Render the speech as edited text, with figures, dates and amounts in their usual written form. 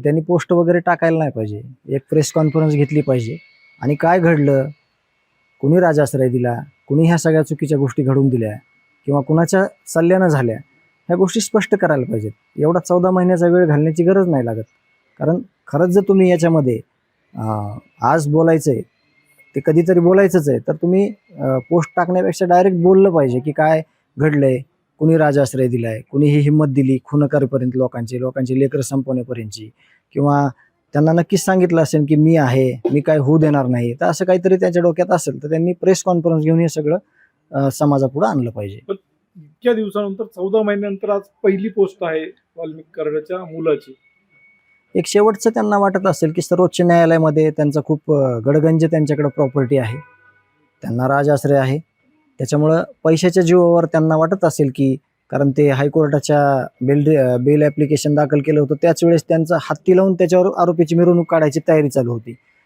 त्यांनी पोस्ट वगैरे टाकायला नाही पाहिजे. एक प्रेस कॉन्फरन्स घेतली पाहिजे आणि काय घडलं, कुणी राजाश्रय दिला, कुणी ह्या सगळ्या चुकीच्या गोष्टी घडवून दिल्या किंवा कुणाच्या सल्ल्यानं झाल्या, ह्या गोष्टी स्पष्ट करायला पाहिजेत. एवढा 14 महिन्याचा वेळ घालण्याची गरज नाही लागत. कारण खरंच जर तुम्ही याच्यामध्ये आज बोलायचं आहे, ते कधीतरी बोलायचंच आहे, तर तुम्ही पोस्ट टाकण्यापेक्षा डायरेक्ट बोललं पाहिजे की काय घडलंय, कुणी राजाश्रय दिलाय, कुणी ही हिंमत दिली खून करेपर्यंत लोकांची लेकरं संपवण्यापर्यंतची, किंवा त्यांना नक्कीच सांगितलं असेल की मी आहे, मी काय होऊ देणार नाही. तर असं काहीतरी त्यांच्या डोक्यात असेल तर त्यांनी प्रेस कॉन्फरन्स घेऊन हे सगळं समाजापुढे आणलं पाहिजे. पण इतक्या दिवसानंतर 14 महिन्यानंतर आज पहिली पोस्ट आहे वाल्मिकी कराडाच्या मुलाची. एक शेवटचं त्यांना वाटत असेल की सर्वोच्च न्यायालयामध्ये त्यांचा खूप गडगंज त्यांच्याकडे प्रॉपर्टी आहे, त्यांना राजाश्रय आहे. त्याच्यामुळं पैशाच्या जीवावर त्यांना वाटत असेल की, कारण ते हायकोर्टाच्या बेल ॲप्लिकेशन दाखल केलं होतं त्याच वेळेस त्यांचा हत्ती लावून त्याच्यावर आरोपीची मिरवणूक काढायची तयारी चालू होती.